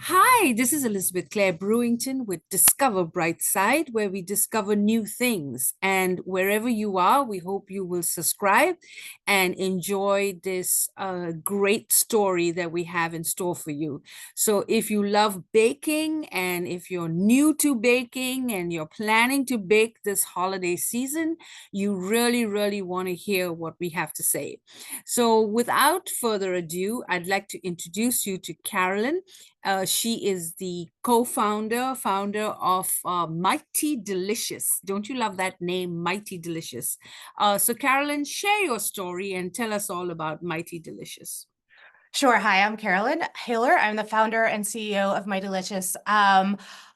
Hi, this is Elizabeth Clare Brewington with Discover Brightside, where we discover new things. And wherever you are, we hope you will subscribe and enjoy this great story that we have in store for you. So, if you love baking and if you're new to baking and you're planning to bake this holiday season, you really, really want to hear what we have to say. So, without further ado, I'd like to introduce you to Carolyn. She is the founder of Mighty Delicious. Don't you love that name, Mighty Delicious? So, Carolyn, share your story and tell us all about Mighty Delicious. Sure. Hi, I'm Carolyn Haler. I'm the founder and CEO of My Delicious.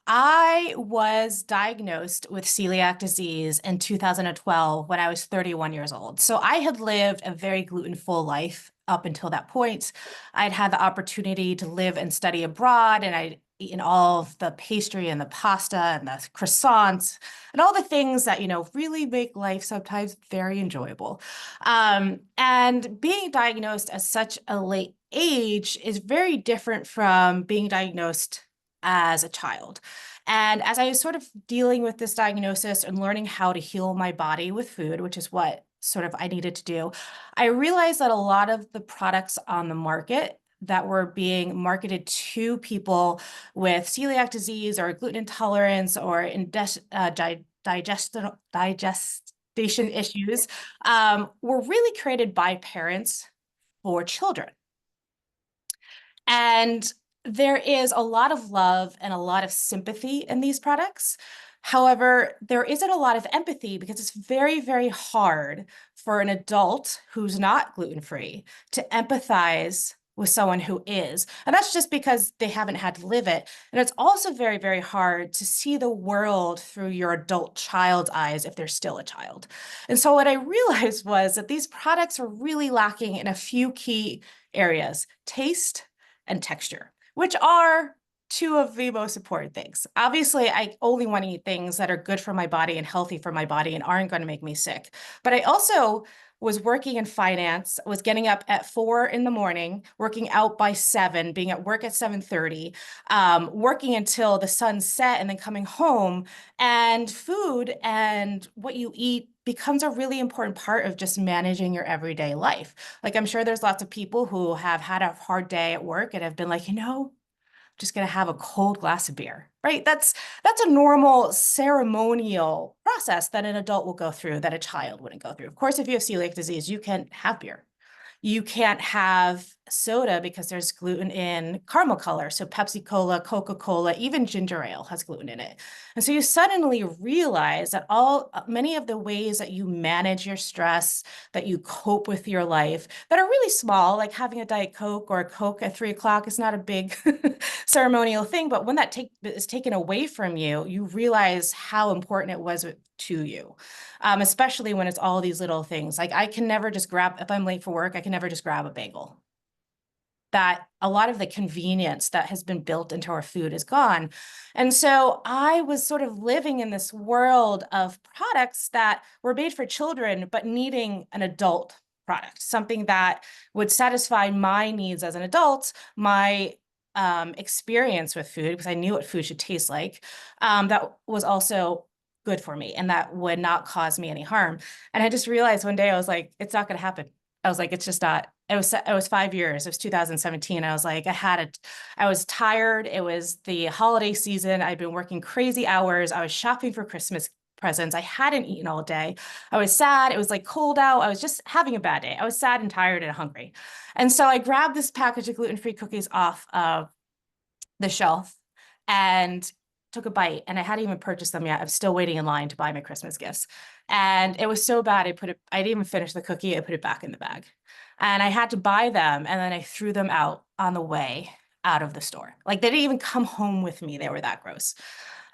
I was diagnosed with celiac disease in 2012 when I was 31 years old. So I had lived a very gluten-full life up until that point. I'd had the opportunity to live and study abroad, and I'd eaten all of the pastry and the pasta and the croissants and all the things that, really make life sometimes very enjoyable. And being diagnosed at such a late age is very different from being diagnosed as a child. And as I was sort of dealing with this diagnosis and learning how to heal my body with food, which is what sort of I needed to do, I realized that a lot of the products on the market that were being marketed to people with celiac disease or gluten intolerance or digestion issues were really created by parents for children. And there is a lot of love and a lot of sympathy in these products. However, there isn't a lot of empathy because it's very, very hard for an adult who's not gluten-free to empathize with someone who is. And that's just because they haven't had to live it. And it's also very, very hard to see the world through your adult child's eyes if they're still a child. And so what I realized was that these products are really lacking in a few key areas: taste and texture, which are two of the most important things. Obviously, I only want to eat things that are good for my body and healthy for my body and aren't going to make me sick. But I also was working in finance, was getting up at 4 in the morning, working out by 7, being at work at 7:30, working until the sun set and then coming home. And food and what you eat becomes a really important part of just managing your everyday life. Like, I'm sure there's lots of people who have had a hard day at work and have been like, just gonna have a cold glass of beer, right? That's a normal ceremonial process that an adult will go through that a child wouldn't go through. Of course, if you have celiac disease, you can have beer. You can't have soda because there's gluten in caramel color. So Pepsi Cola, Coca-Cola, even ginger ale has gluten in it. And so you suddenly realize that many of the ways that you manage your stress, that you cope with your life, that are really small, like having a Diet Coke or a Coke at 3 o'clock is not a big ceremonial thing. But when that is taken away from you, you realize how important it was to you, especially when it's all these little things. Like, I can never just grab, if I'm late for work, I can never just grab a bagel. That a lot of the convenience that has been built into our food is gone. And so I was sort of living in this world of products that were made for children, but needing an adult product, something that would satisfy my needs as an adult, my experience with food, because I knew what food should taste like, that was also good for me and that would not cause me any harm. And I just realized one day, I was like, it's not going to happen. I was like, it's just not. It was 5 years. It was 2017. I was like, I was tired. It was the holiday season. I'd been working crazy hours. I was shopping for Christmas presents. I hadn't eaten all day. I was sad. It was like cold out. I was just having a bad day. I was sad and tired and hungry. And so I grabbed this package of gluten-free cookies off of the shelf and took a bite, and I hadn't even purchased them yet. I'm still waiting in line to buy my Christmas gifts. And it was so bad, I didn't even finish the cookie. I put it back in the bag. And I had to buy them, and then I threw them out on the way out of the store. Like, they didn't even come home with me. They were that gross.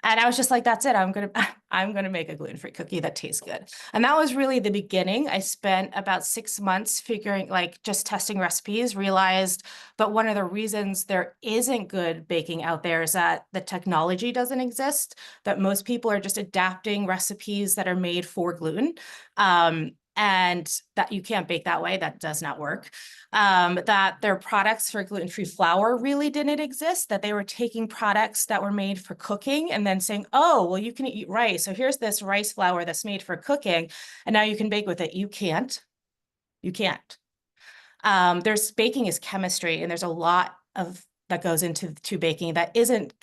And I was just like, that's it. I'm gonna make a gluten-free cookie that tastes good. And that was really the beginning. I spent about 6 months figuring, like, just testing recipes, realized, but one of the reasons there isn't good baking out there is that the technology doesn't exist, that most people are just adapting recipes that are made for gluten. and that you can't bake that way. That does not work. That their products for gluten-free flour really didn't exist, that they were taking products that were made for cooking and then saying, oh, well, you can eat rice. So here's this rice flour that's made for cooking, and now you can bake with it. You can't. You can't. There's baking is chemistry, and there's a lot of that goes into baking that isn't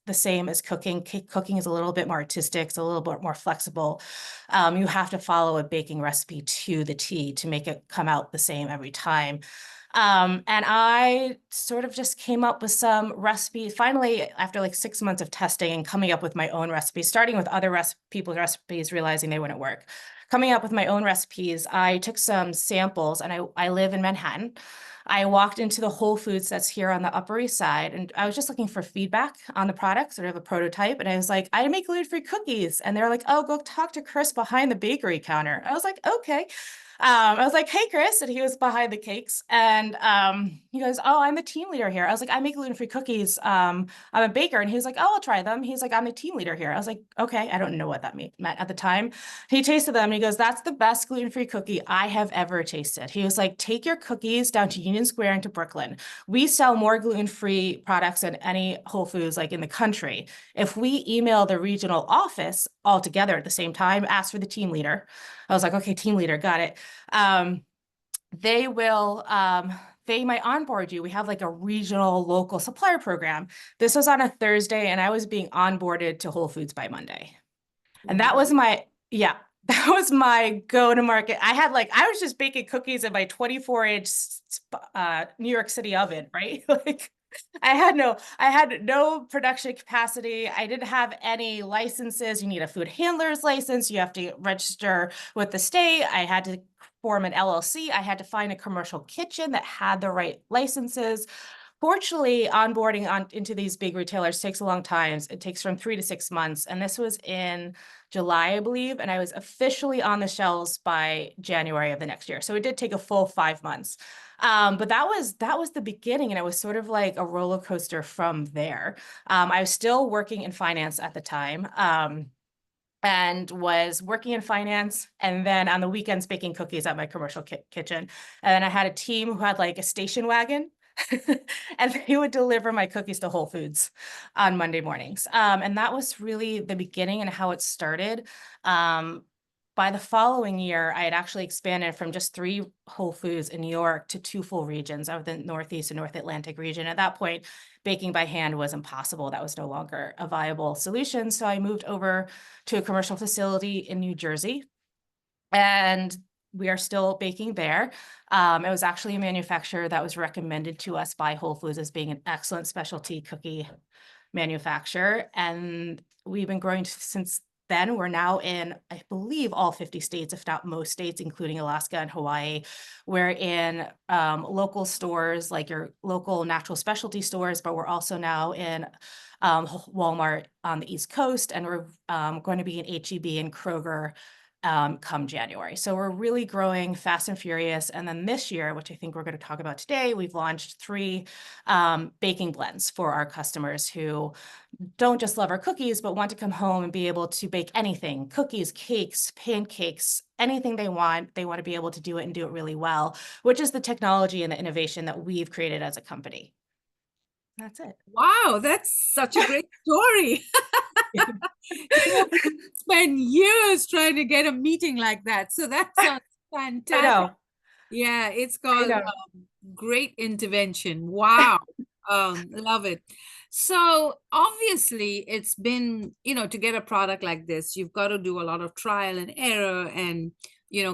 the same as cooking. Cooking is a little bit more artistic, it's a little bit more flexible. You have to follow a baking recipe to the T to make it come out the same every time. And I sort of just came up with some recipes. Finally, after like 6 months of testing and coming up with my own recipes, starting with other people's recipes, realizing they wouldn't work. Coming up with my own recipes, I took some samples, and I live in Manhattan. I walked into the Whole Foods that's here on the Upper East Side, and I was just looking for feedback on the product, sort of a prototype. And I was like, I make gluten-free cookies. And they're like, oh, go talk to Chris behind the bakery counter. I was like, okay. I was like, hey, Chris, and he was behind the cakes. And he goes, oh, I'm the team leader here. I was like, I make gluten-free cookies. I'm a baker. And he was like, oh, I'll try them. He's like, I'm the team leader here. I was like, okay, I don't know what that meant at the time. He tasted them and he goes, that's the best gluten-free cookie I have ever tasted. He was like, take your cookies down to Union Square into Brooklyn. We sell more gluten-free products than any Whole Foods like in the country. If we email the regional office all together at the same time, ask for the team leader. I was like, okay, team leader, got it. They will, they might onboard you. We have like a regional local supplier program. This was on a Thursday, and I was being onboarded to Whole Foods by Monday. And that was my, yeah, that was my go-to-market. I was just baking cookies in my 24-inch New York City oven, right? Like I had no production capacity. I didn't have any licenses. You need a food handler's license. You have to register with the state. I had to form an LLC. I had to find a commercial kitchen that had the right licenses. Fortunately, onboarding into these big retailers takes a long time. It takes from 3 to 6 months. And this was in July, I believe. And I was officially on the shelves by January of the next year. So it did take a full 5 months. But that was the beginning. And it was sort of like a roller coaster from there. I was still working in finance at the time. And was working in finance, and then on the weekends baking cookies at my commercial kitchen. And then I had a team who had like a station wagon, and they would deliver my cookies to Whole Foods on Monday mornings. And that was really the beginning and how it started. By the following year, I had actually expanded from just 3 Whole Foods in New York to 2 full regions of the Northeast and North Atlantic region. At that point, baking by hand was impossible. That was no longer a viable solution. So I moved over to a commercial facility in New Jersey, and we are still baking there. It was actually a manufacturer that was recommended to us by Whole Foods as being an excellent specialty cookie manufacturer. And we've been growing since then. We're now in, I believe, all 50 states, if not most states, including Alaska and Hawaii. We're in local stores, like your local natural specialty stores, but we're also now in Walmart on the East Coast, and we're going to be in H-E-B and Kroger come January. So we're really growing fast and furious. And then this year, which I think we're going to talk about today, we've launched 3 baking blends for our customers who don't just love our cookies, but want to come home and be able to bake anything, cookies, cakes, pancakes, anything they want. They want to be able to do it and do it really well, which is the technology and the innovation that we've created as a company. That's it. Wow, that's such a great story. Spend years trying to get a meeting like that. So that sounds I fantastic. know. Yeah, it's I called know. Great Intervention. Wow. Love it. So obviously it's been, to get a product like this, you've got to do a lot of trial and error and,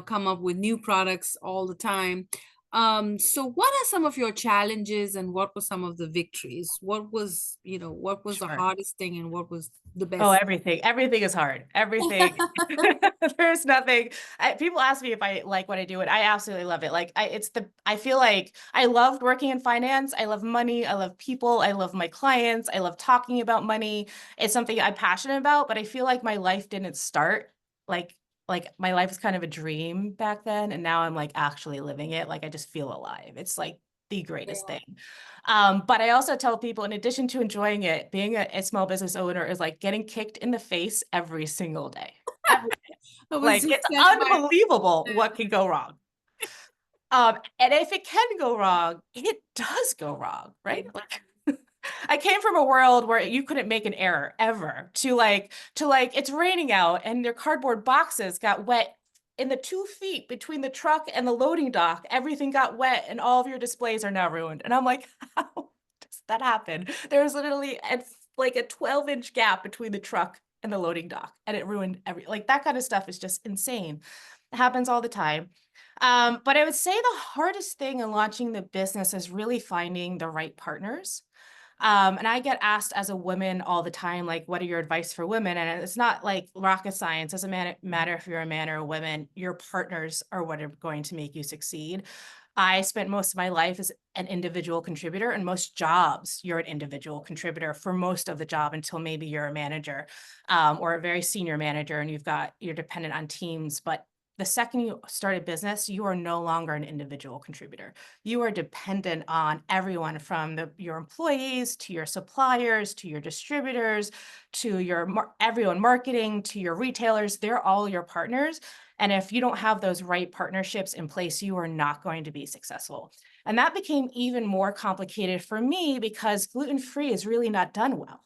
come up with new products all the time. So what are some of your challenges and what were some of the victories? What was the Sure. hardest thing and what was the Oh, best? everything. Everything is hard. Everything. There's nothing. People ask me if I like what I do, and I absolutely love it. I feel like I loved working in finance. I love money. I love people. I love my clients. I love talking about money. It's something I'm passionate about, but I feel like my life didn't start like my life was kind of a dream back then, and now I'm like actually living it. Like I just feel alive. It's like the greatest Yeah. thing. But I also tell people, in addition to enjoying it, being a small business owner is like getting kicked in the face every single day. every I was like just it's telling my unbelievable what can go wrong. And if it can go wrong, it does go wrong, right? Like I came from a world where you couldn't make an error ever to like it's raining out and their cardboard boxes got wet in the 2 feet between the truck and the loading dock. Everything got wet and all of your displays are now ruined. And I'm like, how does that happen? There's literally like a 12-inch gap between the truck and the loading dock, and it ruined like that kind of stuff is just insane. It happens all the time. But I would say the hardest thing in launching the business is really finding the right partners. And I get asked as a woman all the time, like, what are your advice for women? And it's not like rocket science. It doesn't matter if you're a man or a woman, your partners are what are going to make you succeed. I spent most of my life as an individual contributor, and most jobs, you're an individual contributor for most of the job until maybe you're a manager or a very senior manager and you're dependent on teams. But the second you start a business, you are no longer an individual contributor. You are dependent on everyone from your employees to your suppliers to your distributors to everyone marketing to your retailers. They're all your partners. And if you don't have those right partnerships in place, you are not going to be successful. And that became even more complicated for me because gluten-free is really not done well.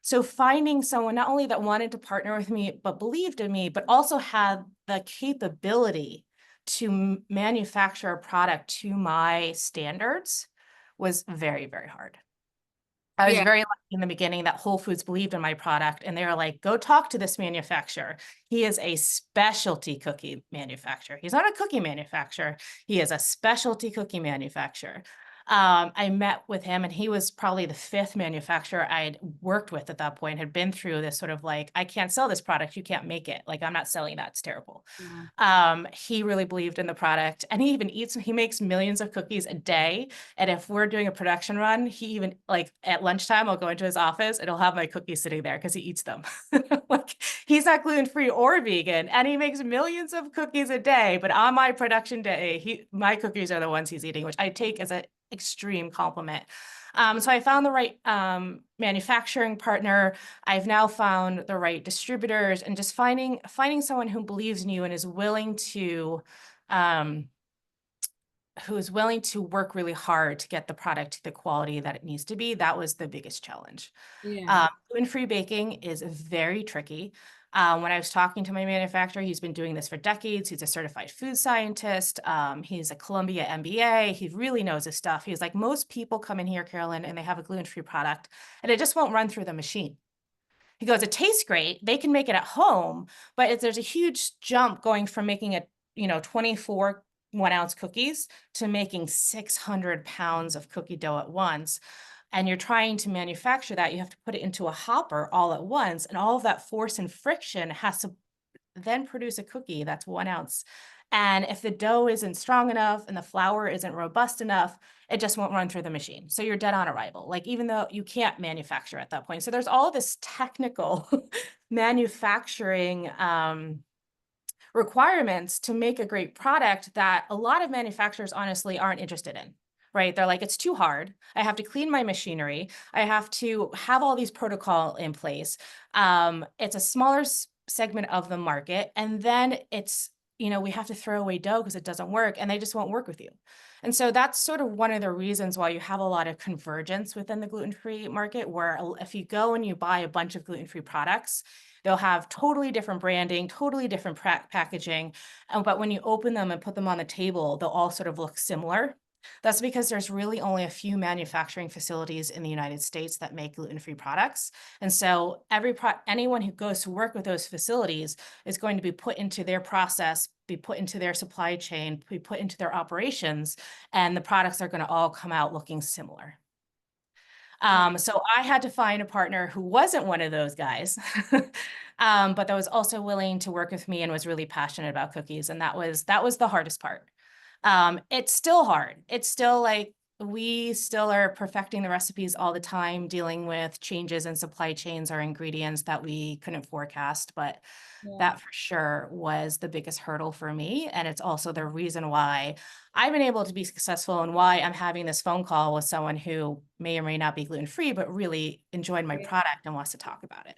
So finding someone not only that wanted to partner with me, but believed in me, but also had the capability to manufacture a product to my standards was very, very hard. I was yeah, very lucky in the beginning that Whole Foods believed in my product and they were like, go talk to this manufacturer. He is a specialty cookie manufacturer. He's not a cookie manufacturer. He is a specialty cookie manufacturer. I met with him and he was probably the fifth manufacturer I'd worked with at that point, had been through this sort of like, I can't sell this product. You can't make it. Like, I'm not selling that. It's terrible. yeah. He really believed in the product and he makes millions of cookies a day. And if we're doing a production run, he even like at lunchtime, I'll go into his office and he'll have my cookies sitting there because he eats them. Like he's not gluten-free or vegan and he makes millions of cookies a day. But on my production day, my cookies are the ones he's eating, which I take as an extreme compliment. So I found the right manufacturing partner. I've now found the right distributors and just finding someone who believes in you and is willing to work really hard to get the product to the quality that it needs to be. That was the biggest challenge. Yeah. Gluten-free baking is very tricky. When I was talking to my manufacturer, he's been doing this for decades. He's a certified food scientist. He's a Columbia MBA. He really knows his stuff. He's like, most people come in here, Carolyn, and they have a gluten-free product, and it just won't run through the machine. He goes, it tastes great. They can make it at home, but there's a huge jump going from making it, 24 1-ounce cookies to making 600 pounds of cookie dough at once. And you're trying to manufacture that. You have to put it into a hopper all at once. And all of that force and friction has to then produce a cookie that's 1 ounce. And if the dough isn't strong enough and the flour isn't robust enough, it just won't run through the machine. So you're dead on arrival, like even though you can't manufacture at that point. So there's all this technical manufacturing requirements to make a great product that a lot of manufacturers honestly aren't interested in. Right? They're like, it's too hard. I have to clean my machinery. I have to have all these protocol in place. It's a smaller segment of the market. And then we have to throw away dough because it doesn't work and they just won't work with you. And so that's sort of one of the reasons why you have a lot of convergence within the gluten-free market, where if you go and you buy a bunch of gluten-free products, they'll have totally different branding, totally different packaging. But when you open them and put them on the table, they'll all sort of look similar. That's because there's really only a few manufacturing facilities in the United States that make gluten-free products. And so anyone who goes to work with those facilities is going to be put into their process, be put into their supply chain, be put into their operations, and the products are going to all come out looking similar. So I had to find a partner who wasn't one of those guys, but that was also willing to work with me and was really passionate about cookies. And that was the hardest part. It's still hard. It's still like we still are perfecting the recipes all the time, dealing with changes in supply chains or ingredients that we couldn't forecast. But Yeah. that for sure was the biggest hurdle for me. And it's also the reason why I've been able to be successful and why I'm having this phone call with someone who may or may not be gluten-free, but really enjoyed my Yeah. product and wants to talk about it.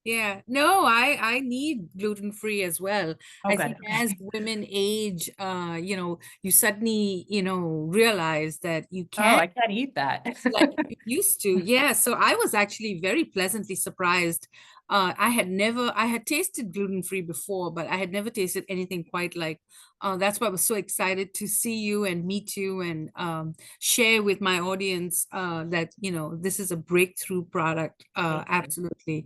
Yeah, no, I need gluten free as well. Oh, I good. think as Okay. women age, you suddenly, realize that you Oh, can't I can't eat that. like you used to. Yeah, so I was actually very pleasantly surprised. I had tasted gluten-free before, but I had never tasted anything quite like, that's why I was so excited to see you and meet you and share with my audience that, this is a breakthrough product. Thank you. Absolutely.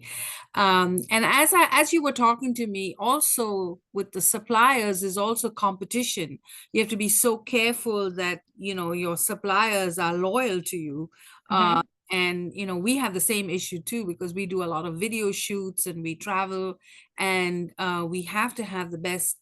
And as you were talking to me, also with the suppliers is also competition. You have to be so careful that, your suppliers are loyal to you. Uh, Hmm. and we have the same issue too because we do a lot of video shoots and we travel, and we have to have the best,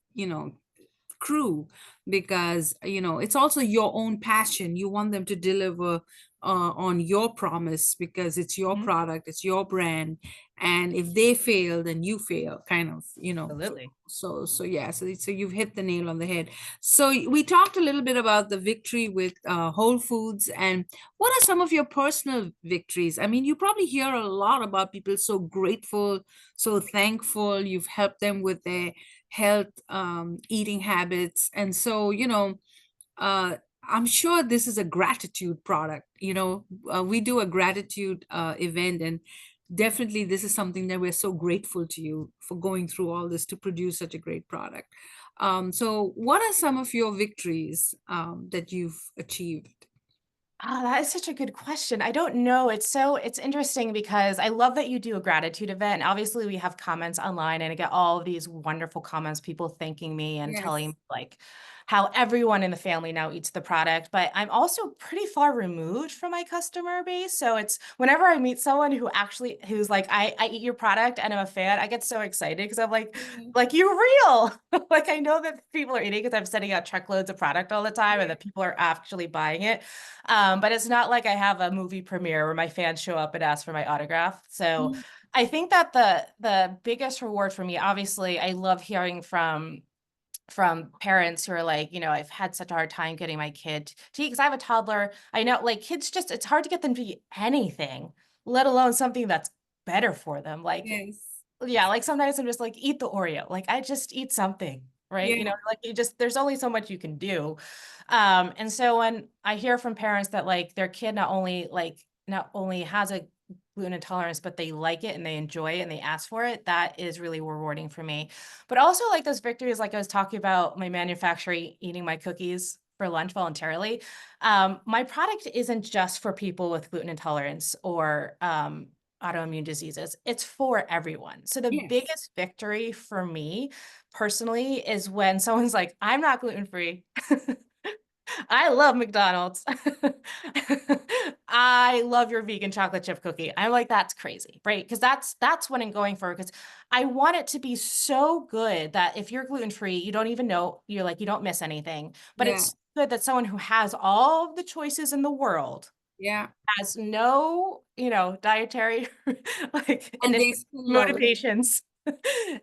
crew, because it's also your own passion. You want them to deliver on your promise because it's your Hmm. product, it's your brand, and if they fail, then you fail, kind of, Absolutely. so yeah, so you've hit the nail on the head. So we talked a little bit about the victory with Whole Foods, and what are some of your personal victories? I mean, you probably hear a lot about people so grateful, so thankful. You've helped them with their health, eating habits. And so, uh, I'm sure this is a gratitude product. We do a gratitude event, and definitely this is something that we're so grateful to you for going through all this to produce such a great product. So, what are some of your victories that you've achieved? Oh, that is such a good question. I don't know. It's interesting because I love that you do a gratitude event. And obviously, we have comments online, and I get all of these wonderful comments, people thanking me and telling Yes. me like how everyone in the family now eats the product. But I'm also pretty far removed from my customer base. So it's whenever I meet someone who's like, I eat your product and I'm a fan, I get so excited because I'm Yeah. like you're real. Like I know that people are eating because I'm sending out truckloads of product all the time and Yeah. that people are actually buying it. But it's not like I have a movie premiere where my fans show up and ask for my autograph. So Mm. I think that the biggest reward for me, obviously, I love hearing from parents who are like, I've had such a hard time getting my kid to eat because I have a toddler. I know like kids just it's hard to get them to eat anything, let alone something that's better for them. Like Yes. yeah, like sometimes I'm just like, eat the Oreo. Like I just eat something, right? Yeah. Like you just there's only so much you can do. And so when I hear from parents that like their kid not only has a gluten intolerance, but they like it and they enjoy it and they ask for it, that is really rewarding for me. But also like those victories, like I was talking about my manufacturer eating my cookies for lunch voluntarily. My product isn't just for people with gluten intolerance or autoimmune diseases. It's for everyone. So the Yes. biggest victory for me personally is when someone's like, I'm not gluten free. I love McDonald's. I love your vegan chocolate chip cookie. I'm like, that's crazy, right? Because that's what I'm going for. Because I want it to be so good that if you're gluten free, you don't even know you don't miss anything. But Yeah. it's good that someone who has all of the choices in the world Yeah. has no, dietary like And they still love it. motivations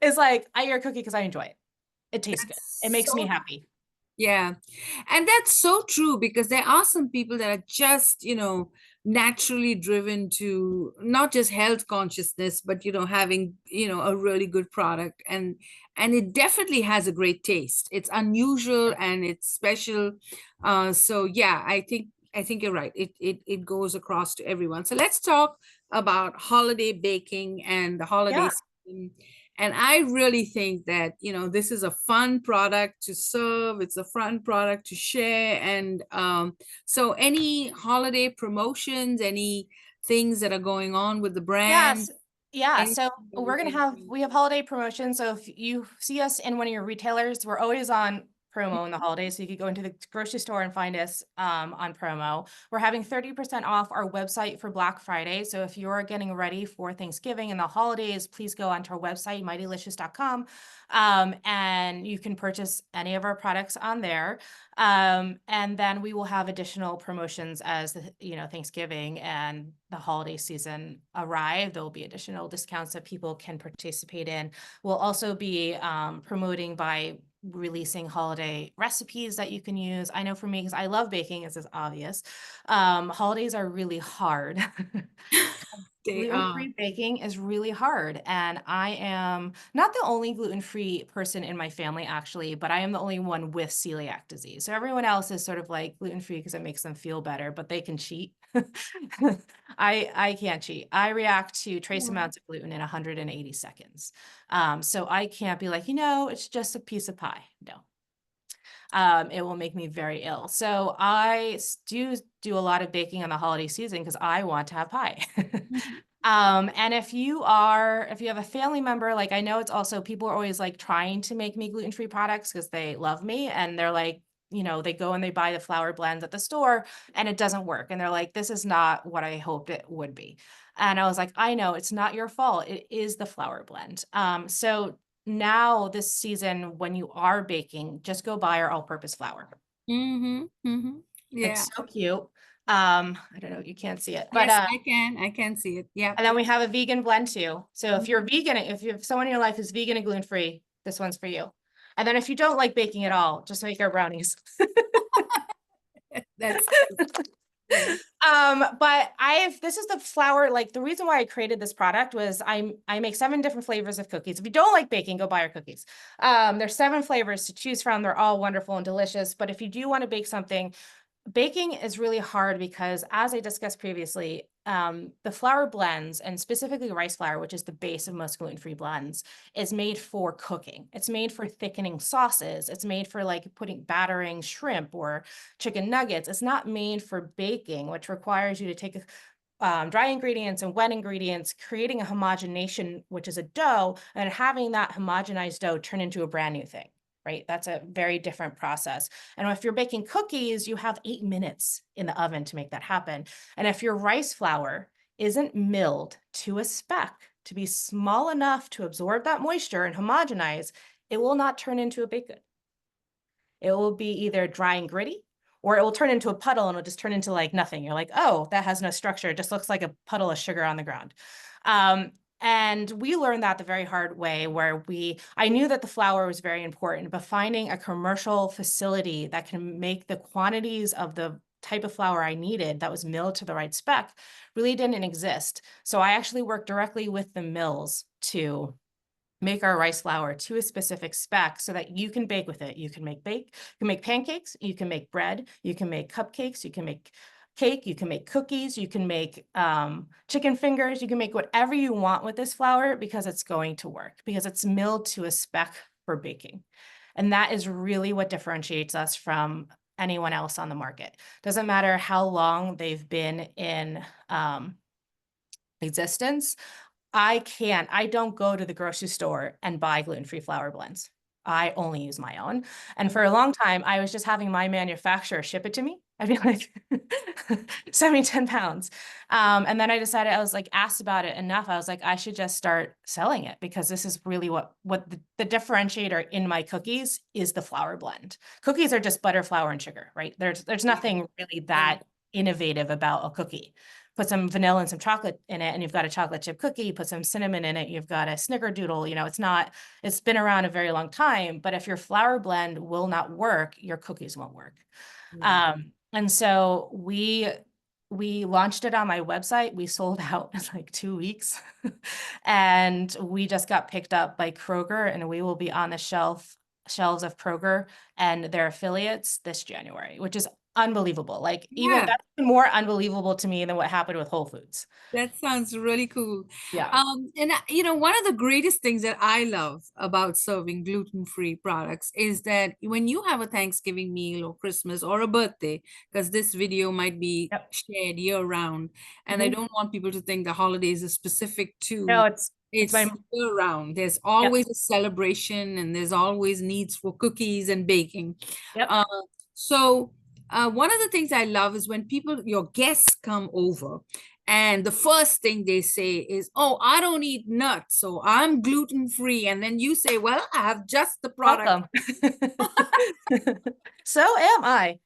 is like, I eat your cookie because I enjoy it. It tastes good. It That's makes me so, happy. yeah. And that's so true because there are some people that are just, naturally driven to not just health consciousness, but, having, a really good product. And it definitely has a great taste. It's unusual and it's special. So yeah, I think you're right. It goes across to everyone. So let's talk about holiday baking and the holiday Yeah. season. And I really think that, this is a fun product to serve. It's a fun product to share. And so any holiday promotions, any things that are going on with the brand, Yes. Yeah. anything So that you can we have holiday promotions. So if you see us in one of your retailers, we're always on promo in the holidays. So you could go into the grocery store and find us on promo. We're having 30% off our website for Black Friday. So if you're getting ready for Thanksgiving and the holidays, please go onto our website, mightylicious.com, and you can purchase any of our products on there. And then we will have additional promotions as Thanksgiving and the holiday season arrive. There will be additional discounts that people can participate in. We'll also be promoting by releasing holiday recipes that you can use. I know for me, because I love baking, as is obvious, holidays are really hard. They are. Gluten-free baking is really hard, and I am not the only gluten-free person in my family, actually, but I am the only one with celiac disease. So everyone else is sort of like gluten-free because it makes them feel better, but they can cheat. I can't cheat. I react to trace Yeah. amounts of gluten in 180 seconds. So I can't be like, it's just a piece of pie. No. It will make me very ill. So I do a lot of baking on the holiday season because I want to have pie. Mhm. And if you have a family member, like I know it's also people are always like trying to make me gluten-free products because they love me and they're like, they go and they buy the flour blends at the store and it doesn't work. And they're like, this is not what I hoped it would be. And I was like, I know it's not your fault. It is the flour blend. So now this season, when you are baking, just go buy our all-purpose flour. Mhm. Mhm. Yeah. It's so cute. I don't know, you can't see it, but Yes, I can. I can see it. Yeah. and then we have a vegan blend too. So if you're Mhm. vegan, if you have someone in your life who's vegan and gluten-free, this one's for you. And then if you don't like baking at all, just make our brownies. That's yeah. But this is the flour, like the reason why I created this product was I make 7 different flavors of cookies. If you don't like baking, go buy our cookies. There's 7 flavors to choose from. They're all wonderful and delicious. But if you do want to bake something, baking is really hard because, as I discussed previously, the flour blends, and specifically rice flour, which is the base of most gluten-free blends, is made for cooking. It's made for thickening sauces. It's made for like battering shrimp or chicken nuggets. It's not made for baking, which requires you to take dry ingredients and wet ingredients, creating a homogenation, which is a dough, and having that homogenized dough turn into a brand new thing. Right? That's a very different process. And if you're baking cookies, you have 8 minutes in the oven to make that happen. And if your rice flour isn't milled to a spec to be small enough to absorb that moisture and homogenize, it will not turn into a baked good. It will be either dry and gritty, or it will turn into a puddle and it'll just turn into like nothing. You're like, oh, that has no structure. It just looks like a puddle of sugar on the ground. And we learned that the very hard way where I knew that the flour was very important, but finding a commercial facility that can make the quantities of the type of flour I needed that was milled to the right spec really didn't exist. So I actually worked directly with the mills to make our rice flour to a specific spec so that you can bake with it. You can make pancakes, you can make bread, you can make cupcakes, you can make cake, you can make cookies, you can make chicken fingers, you can make whatever you want with this flour because it's going to work, because it's milled to a spec for baking. And that is really what differentiates us from anyone else on the market. Doesn't matter how long they've been in existence. I don't go to the grocery store and buy gluten-free flour blends. I only use my own. And for a long time, I was just having my manufacturer ship it to me. I'd be like, send me 10 pounds. And then I decided, I was like asked about it enough. I was like, I should just start selling it because this is really what the differentiator in my cookies is the flour blend. Cookies are just butter, flour, and sugar, right? There's Yeah. nothing really Yeah. that innovative about a cookie. Put some vanilla and some chocolate in it and you've got a chocolate chip cookie. Put some cinnamon in it, you've got a snickerdoodle. It's been around a very long time, but if your flour blend will not work, your cookies won't work. Yeah. And so we launched it on my website. We sold out in like 2 weeks and we just got picked up by Kroger, and we will be on the shelves of Kroger and their affiliates this January, which is unbelievable. Like even Yeah. that's more unbelievable to me than what happened with Whole Foods. That sounds really cool. Yeah. One of the greatest things that I love about serving gluten-free products is that when you have a Thanksgiving meal or Christmas or a birthday, because this video might be Yep. shared year round, and I Mhm. don't want people to think the holidays are specific No, to it's my it's year round. There's yep. always a celebration and there's always needs for cookies and baking. Yep. Uh, so one of the things I love is when your guests come over and the first thing they say is, "Oh, I don't eat nuts, so I'm gluten free." And then you say, "Well, I have just the product." Welcome. So am I.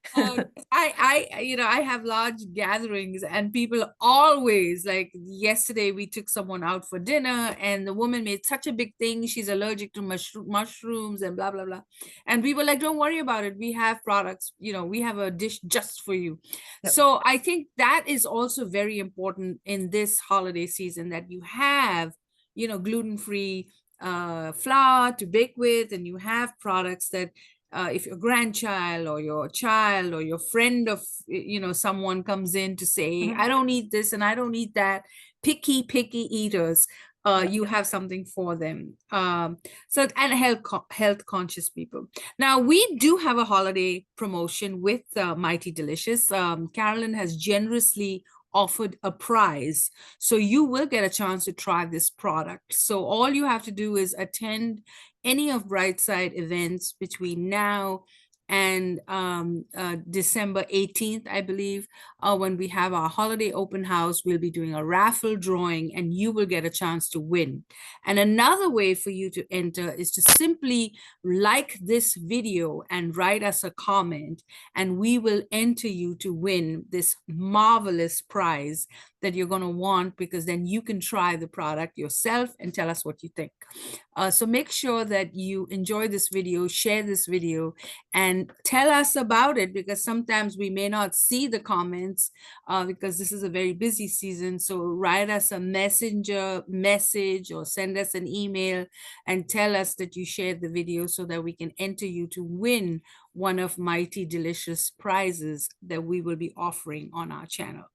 I have large gatherings and people always like yesterday we took someone out for dinner and the woman made such a big thing. She's allergic to mushrooms and blah, blah, blah. And we were like, don't worry about it. We have products, we have a dish just for you. Yep. So I think that is also very important in this holiday season that you have, gluten-free flour to bake with, and you have products that if your grandchild or your child or your friend of someone comes in to say Mhm. I don't eat this and I don't eat that, picky eaters, Yep. you have something for them. So and health conscious people. Now we do have a holiday promotion with Mighty Delicious. Carolyn has generously offered a prize, so you will get a chance to try this product. So all you have to do is attend any of Brightside events between now and December 18th, I believe, when we have our holiday open house. We'll be doing a raffle drawing and you will get a chance to win. And another way for you to enter is to simply like this video and write us a comment, and we will enter you to win this marvelous prize that you're going to want, because then you can try the product yourself and tell us what you think. So make sure that you enjoy this video, share this video, and tell us about it, because sometimes we may not see the comments because this is a very busy season. So write us a messenger message or send us an email and tell us that you shared the video so that we can enter you to win one of Mighty Delicious prizes that we will be offering on our channel.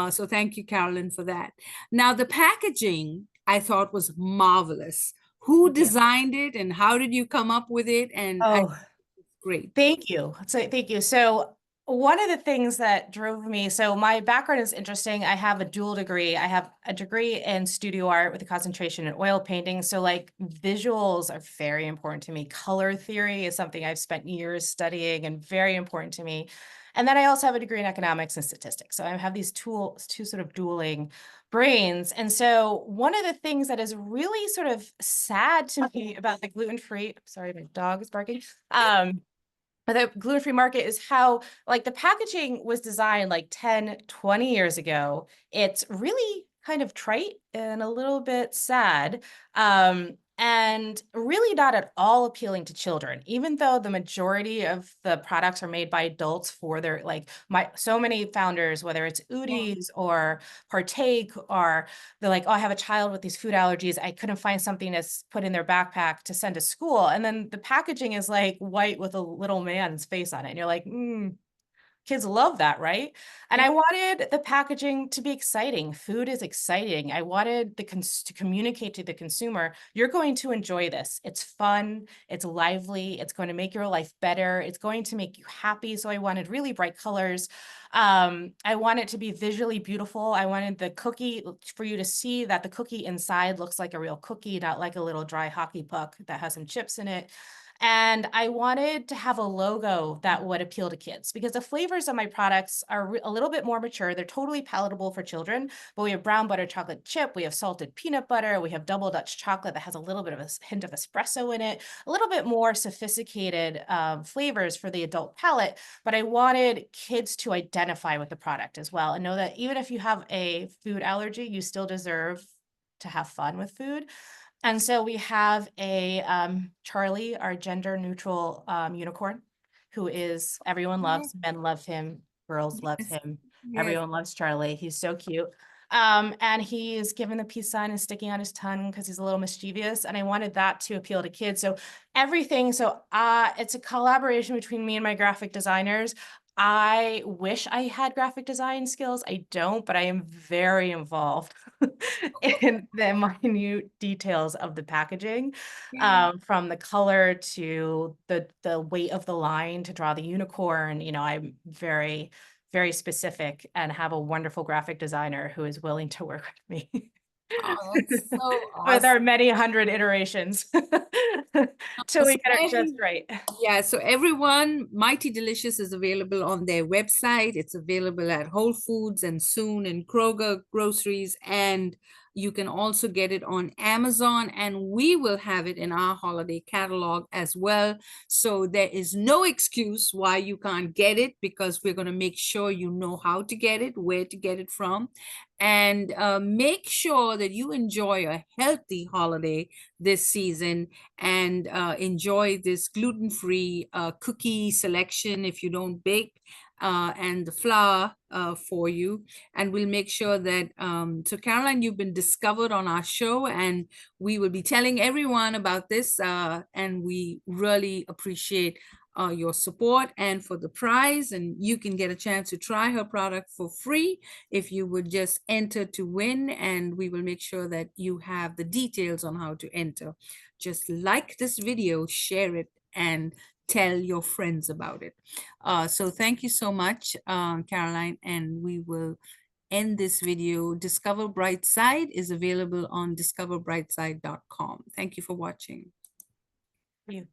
So thank you, Carolyn, for that. Now, the packaging I thought was marvelous. Who Thank you. designed it and how did you come up with it? And I Oh, great. thank you. So thank you. So one of the things that drove me, so my background is interesting. I have a dual degree. I have a degree in studio art with a concentration in oil painting. So like visuals are very important to me. Color theory is something I've spent years studying and very important to me. And then I also have a degree in economics and statistics. So I have these two sort of dueling brains. And so one of the things that is really sort of sad to me about the gluten-free, sorry, my dog is barking. The gluten-free market is how like the packaging was designed like 10, 20 years ago. It's really kind of trite and a little bit sad. And really not at all appealing to children, even though the majority of the products are made by adults for their like so many founders, whether it's Udi's or Partake, or they're like, oh, I have a child with these food allergies. I couldn't find something to put in their backpack to send to school. And then the packaging is like white with a little man's face on it. And you're like, kids love that, right? And Yeah. I wanted the packaging to be exciting. Food is exciting. I wanted to communicate to the consumer, you're going to enjoy this. It's fun, it's lively, it's going to make your life better, it's going to make you happy. So I wanted really bright colors. I want it to be visually beautiful. I wanted the cookie for you to see that the cookie inside looks like a real cookie, not like a little dry hockey puck that has some chips in it. And I wanted to have a logo that would appeal to kids because the flavors of my products are a little bit more mature. They're totally palatable for children, but we have brown butter chocolate chip, we have salted peanut butter, we have double Dutch chocolate that has a little bit of a hint of espresso in it, a little bit more sophisticated flavors for the adult palate. But I wanted kids to identify with the product as well and know that even if you have a food allergy, you still deserve to have fun with food. And so we have a Charlie, our gender neutral unicorn, who is everyone Yes, loves. Men love him, girls love yes, him. yes. Everyone loves Charlie. He's so cute. And he's given the peace sign and sticking on his tongue because he's a little mischievous. And I wanted that to appeal to kids. So everything. So it's a collaboration between me and my graphic designers. I wish I had graphic design skills. I don't, but I am very involved in the minute details of the packaging, Yeah. from the color to the weight of the line to draw the unicorn. You know, I'm very, very specific and have a wonderful graphic designer who is willing to work with me. Oh, that's so With our awesome. many hundred iterations till we So get it just right. yeah, so everyone, Mighty Delicious is available on their website. It's available at Whole Foods and soon in Kroger groceries and You can also get it on Amazon, and we will have it in our holiday catalog as well. So there is no excuse why you can't get it, because we're going to make sure you know how to get it, where to get it from, and make sure that you enjoy a healthy holiday this season, and enjoy this gluten-free cookie selection if you don't bake, and the flour for you. And we'll make sure that, so Caroline, you've been discovered on our show, and we will be telling everyone about this, and we really appreciate your support and for the prize. And you can get a chance to try her product for free if you would just enter to win, and we will make sure that you have the details on how to enter. Just like this video, share it, and tell your friends about it. So thank you so much, Caroline, and we will end this video. Discover Brightside is available on discoverbrightside.com. Thank you for watching. You.